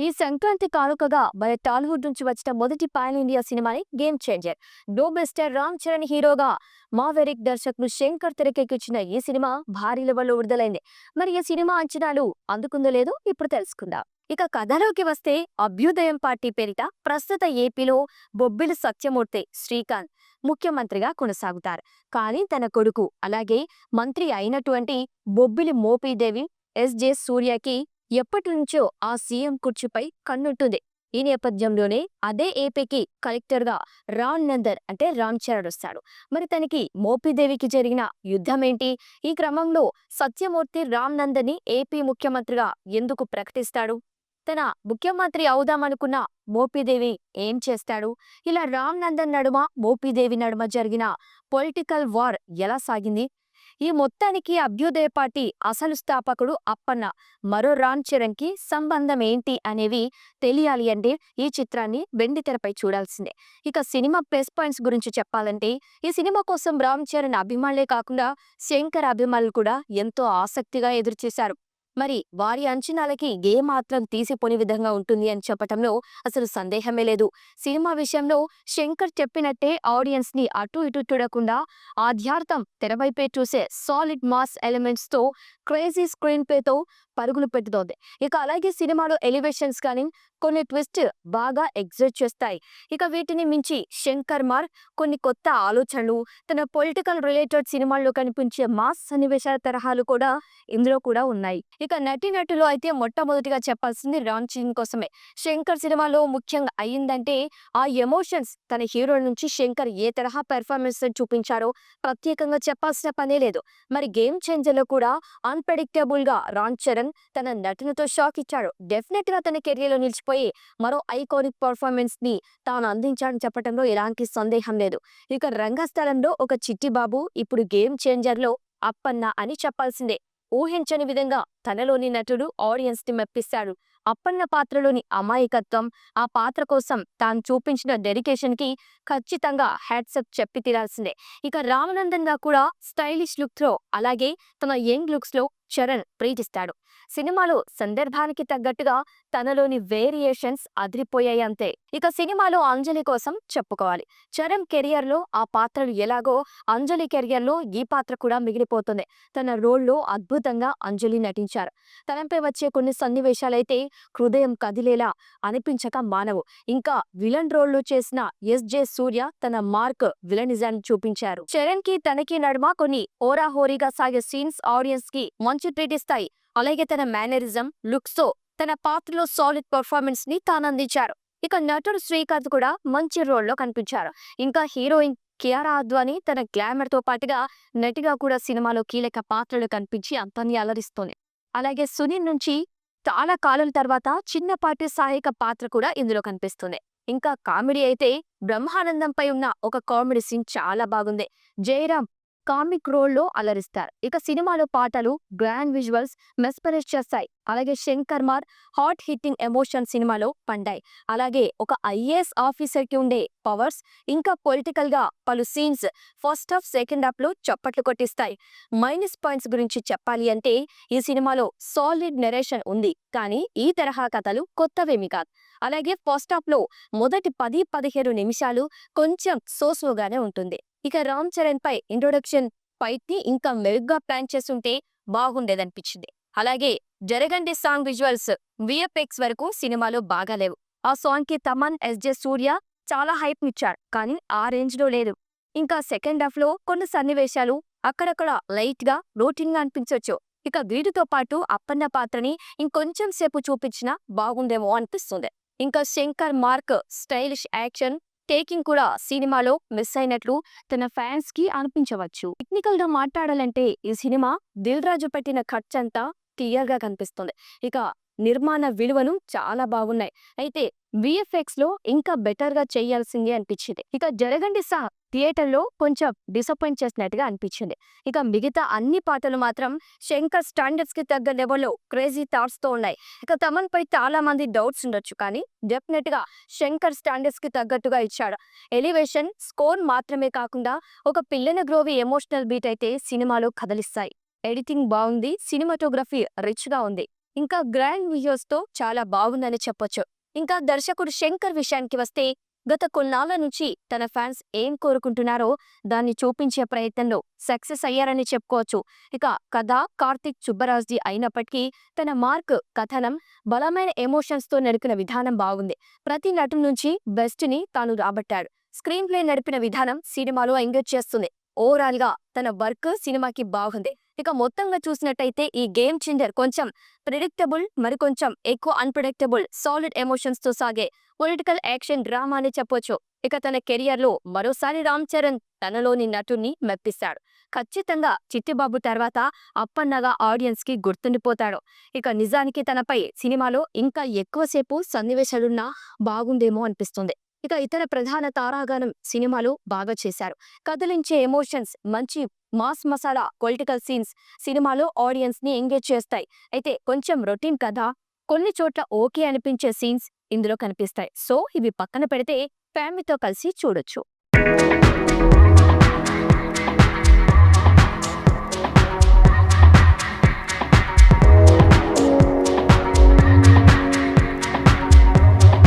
ఈ సంక్రాంతి కానుకగా మన టాలీవుడ్ నుంచి వచ్చిన మొదటి పాన్ ఇండియా సినిమాని game changer. Global star Ram Charan హీరోగా మావెరిక్ దర్శకుడు శంకర్ తెరకెక్కించిన ఈ సినిమా భారీ లెవెల్లో విడుదలైంది. మరి ఈ సినిమా అంచనాలు అందుకుందో లేదో ఇప్పుడు తెలుసుకుందాం. ఇక కథలోకి వస్తే అభ్యుదయం పార్టీ పేరిట ప్రస్తుత ఏపీలో బొబ్బిలి సత్యమూర్తి శ్రీకాంత్ ముఖ్యమంత్రిగా కొనసాగుతారు. కానీ తన కొడుకు అలాగే మంత్రి అయినటువంటి బొబ్బిలి మోపీదేవి ఎస్జే సూర్యకి ఎప్పటి నుంచో ఆ సీఎం కుర్చీపై కన్నుంటుంది. ఈ నేపథ్యంలోనే అదే ఏపీకి కలెక్టర్ గా రామ్ నందన్ అంటే రామ్ చరణ్ వస్తాడు. మరి తనకి మోపిదేవికి జరిగిన యుద్ధం ఏంటి? ఈ క్రమంలో సత్యమూర్తి రామ్ నందన్ ని ఏపీ ముఖ్యమంత్రిగా ఎందుకు ప్రకటిస్తాడు? తన ముఖ్యమంత్రి అవుదామనుకున్న మోపిదేవి ఏం చేస్తాడు? ఇలా రామ్ నందన్ నడుమ మోపిదేవి నడుమ జరిగిన పొలిటికల్ వార్ ఎలా సాగింది? ఈ మొత్తానికి అభ్యుదయ పార్టీ అసలు స్థాపకుడు అప్పన్న, మరో రామ్ చరణ్ కి సంబంధం ఏంటి అనేవి తెలియాలి అంటే ఈ చిత్రాన్ని వెండితెరపై చూడాల్సిందే. ఇక సినిమా ప్లస్ పాయింట్స్ గురించి చెప్పాలంటే ఈ సినిమా కోసం రామ్ చరణ్ అభిమానులే కాకుండా శంకర్ అభిమానులు కూడా ఎంతో ఆసక్తిగా ఎదురుచూశారు. మరి వారి అంచనాలకి ఏ మాత్రం తీసిపోని విధంగా ఉంటుంది అని చెప్పటంలో అసలు సందేహమే లేదు. సినిమా విషయంలో శంకర్ చెప్పినట్టే ఆడియన్స్ ని అటు ఇటు చూడకుండా ఆధ్యాత్మం తెరవైపే చూసే సాలిడ్ మాస్ ఎలిమెంట్స్ తో క్రేజీ స్క్రీన్ ప్లే తో పరుగులు పెట్టుతోంది. ఇక అలాగే సినిమాలో ఎలివేషన్స్ కానీ కొన్ని ట్విస్ట్ బాగా ఎగ్జైట్ చేస్తాయి. ఇక వీటిని మించి శంకర్ మార్ కొన్ని కొత్త ఆలోచనలు, తన పొలిటికల్ రిలేటెడ్ సినిమాల్లో కనిపించే మాస్ సన్నివేశాల తరహాలు కూడా ఇందులో కూడా ఉన్నాయి. ఇక నటీనటులు అయితే మొట్టమొదటిగా చెప్పాల్సింది రామ్ చరణ్ కోసమే. శంకర్ సినిమాలో ముఖ్యంగా అయ్యిందంటే ఆ ఎమోషన్స్. తన హీరో నుంచి శంకర్ ఏ తరహా పెర్ఫార్మెన్స్ చూపించారో ప్రత్యేకంగా చెప్పాల్సిన పనే లేదు. మరి గేమ్ చేంజర్ లో కూడా అన్ప్రెడిక్టబుల్ గా రామ్ చరణ్ తన నటనతో షాక్ ఇచ్చాడు. డెఫినెట్ గా తన కెరీర్ లో నిలిచిపోయి మరో ఐకానిక్ పర్ఫార్మెన్స్ ని తాను అందించాడని చెప్పడంలో ఎలాంటి సందేహం లేదు. ఇక రంగస్థలంలో ఒక చిట్టి బాబు ఇప్పుడు గేమ్ చేంజర్ లో అప్పన్న అని చెప్పాల్సిందే. ఊహించని విధంగా తనలోని నటుడు ఆడియన్స్ ని మెప్పిస్తాడు. అప్పన్న పాత్రలోని అమాయకత్వం, ఆ పాత్ర కోసం తాను చూపించిన డెడికేషన్ కి ఖచ్చితంగా హ్యాట్సప్ చెప్పి తీరాల్సిందే. ఇక రామనందన్ గా కూడా స్టైలిష్ లుక్ లో అలాగే తన యంగ్ లుక్స్ లో చరణ్ ప్రీతిస్తాడు. సినిమాలో సందర్భానికి తగ్గట్టుగా తనలోని వేరియేషన్స్ అదిరిపోయాయి అంతే. ఇక సినిమాలో అంజలి కోసం చెప్పుకోవాలి. చరణ్ కెరియర్ లో ఆ పాత్రలు ఎలాగో అంజలి కెరియర్ లో ఈ పాత్ర కూడా మిగిలిపోతుంది. తన రోల్లో అద్భుతంగా అంజలి నటించారు. తనపై వచ్చే కొన్ని సన్నివేశాలైతే హృదయం కదిలేలా అనిపించక మానవు. ఇంకా విలన్ రోల్లో చేసిన ఎస్జే సూర్య తన మార్క్ విలనిజాన్ని చూపించారు. చరణ్ కి తనకి నడుమ కొన్ని హోరాహోరీగా సాగే సీన్స్ ఆడియన్స్ కి మంచి ట్రీట్ ఇస్తాయి. అలాగే తన మేనరిజం, లుక్స్ తో తన పాత్రలో సాలిడ్ పర్ఫార్మెన్స్ ని తానందించారు. ఇక నటుడు శ్రీకాంత్ కూడా మంచి రోల్లో కనిపించారు. ఇంకా హీరోయిన్ కియారా అద్వానీ తన గ్లామర్ తో పాటుగా నటిగా కూడా సినిమాలో కీలక పాత్రలు కనిపించి అంతాన్ని అలరిస్తోంది. అలాగే సునీల్ నుంచి చాలా కాలం తర్వాత చిన్నపాటి సహాయక పాత్ర కూడా ఇందులో కనిపిస్తుంది. ఇంకా కామెడీ అయితే బ్రహ్మానందంపై ఉన్న ఒక కామెడీ సీన్ చాలా బాగుంది. జయరాం కామిక్ రోల్ లో అలరిస్తారు. ఇక సినిమాలో పాటలు, గ్రాండ్ విజువల్స్ మెస్పరైజ్ చేస్తాయి. అలాగే శంకర్ మార్ హాట్ హిట్టింగ్ ఎమోషన్ సినిమాలో పండాయి. అలాగే ఒక ఐఏఎస్ ఆఫీసర్ కి ఉండే పవర్స్, ఇంకా పొలిటికల్ గా పలు scenes first half second half లో చప్పట్లు కొట్టిస్తాయి. మైనస్ పాయింట్స్ గురించి చెప్పాలి అంటే ఈ సినిమాలో సాలిడ్ నెరేషన్ ఉంది, కానీ ఈ తరహా కథలు కొత్తవేమి కాదు. అలాగే ఫస్ట్ హాఫ్ లో మొదటి 10-15 నిమిషాలు కొంచెం సోస్లోగానే ఉంటుంది. ఇక రామ్ చరణ్ పై ఇంట్రొడక్షన్ ఫైట్ ని ఇంకా మెరుగ్గా ప్లాన్ చేస్తుంటే బాగుండేదనిపించింది. అలాగే జరగండి సాంగ్ విజువల్స్, విఎఫ్ఎక్స్ వరకు సినిమాలో బాగాలేవు. ఆ సాంగ్ కి తమన్, ఎస్జే సూర్య చాలా హైప్ ఇచ్చారు, కానీ ఆ రేంజ్ లో లేదు. ఇంకా సెకండ్ హాఫ్ లో కొన్ని సన్నివేశాలు అక్కడక్కడ లైట్ గా రొటీన్ గా అనిపించవచ్చు. ఇక వీటితో పాటు అప్పన్న పాత్రని ఇంకొంచెం సేపు చూపించినా బాగుండేమో అనిపిస్తుంది. ఇంకా Shankar mark stylish action taking కూడా సినిమాలో మిస్ అయినట్లు తన ఫ్యాన్స్ కి అనిపించవచ్చు. టెక్నికల్ గా మాట్లాడాలంటే ఈ సినిమా దిల్ రాజు పెట్టిన ఖర్చంతా క్లియర్ గా కనిపిస్తుంది. ఇక నిర్మాణ విలువలు చాలా బాగున్నాయి. అయితే విఎఫ్ఎక్స్ లో ఇంకా బెటర్ గా చేయాల్సింది అనిపించింది. ఇక జరగండి సా థియేటర్ లో కొంచెం డిసప్పాయింట్ చేసినట్టుగా అనిపించింది. ఇక మిగతా అన్ని పాటలు మాత్రం శంకర్ స్టాండర్డ్స్ కి తగ్గ లెవెల్లో క్రేజీ థాట్స్ తో ఉన్నాయి. ఇక తమన్ పై చాలా మంది డౌట్స్ ఉండొచ్చు, కానీ డెఫినెట్ గా శంకర్ స్టాండర్డ్స్ కి తగ్గట్టుగా ఇచ్చాడు. ఎలివేషన్, స్కోర్ మాత్రమే కాకుండా ఒక పిల్లన గ్రోవి ఎమోషనల్ బీట్ అయితే సినిమాలో కదలిస్తాయి. ఎడిటింగ్ బాగుంది, సినిమాటోగ్రఫీ రిచ్ గా ఉంది. ఇంకా గ్రాండ్ విజువల్స్ తో చాలా బాగుందని చెప్పొచ్చు. ఇంకా దర్శకుడు శంకర్ విషయానికి వస్తే గత కొన్నాళ్ల నుంచి తన ఫ్యాన్స్ ఏం కోరుకుంటున్నారో దాన్ని చూపించే ప్రయత్నంలో సక్సెస్ అయ్యారని చెప్పుకోవచ్చు. ఇక కథ కార్తిక్ సుబ్బరాజ్ది అయినప్పటికీ తన మార్క్, కథనం, బలమైన ఎమోషన్స్ తో నడిపిన విధానం బాగుంది. ప్రతి నటుడి నుంచి బెస్ట్ ని తాను రాబట్టాడు. స్క్రీన్ ప్లే నడిపిన విధానం సినిమాలో ఎంగేజ్ చేస్తుంది. ఓవరాల్ గా తన వర్క్ సినిమాకి బాగుంది. ఇక మొత్తంగా చూసినట్టయితే ఈ గేమ్ చేంజర్ కొంచెం ప్రిడిక్టబుల్, మరికొంచెం ఎక్కువ అన్ప్రిడిక్టబుల్, సాలిడ్ ఎమోషన్స్ తో సాగే పొలిటికల్ యాక్షన్ డ్రామా అని చెప్పొచ్చు. ఇక తన కెరియర్ లో మరోసారి రామ్ చరణ్ తనలోని నటుణ్ణి మెప్పిస్తాడు. ఖచ్చితంగా చిట్టిబాబు తర్వాత అప్పన్నగా ఆడియన్స్ కి గుర్తుండిపోతాడు. ఇక నిజానికి తనపై సినిమాలో ఇంకా ఎక్కువసేపు సన్నివేశాలున్నా బాగుండేమో అనిపిస్తుంది. ఇక ఇతర ప్రధాన తారాగణం సినిమాలు బాగా చేశారు. కదిలించే ఎమోషన్స్, మంచి మాస్ మసాలా పొలిటికల్ సీన్స్ సినిమాలో ఆడియన్స్ ని ఎంగేజ్ చేస్తాయి. అయితే కొంచెం రొటీన్ కథ, కొన్ని చోట్ల ఓకే అనిపించే సీన్స్ ఇందులో కనిపిస్తాయి. సో ఇవి పక్కన పెడితే ఫ్యామిలీతో కలిసి చూడొచ్చు.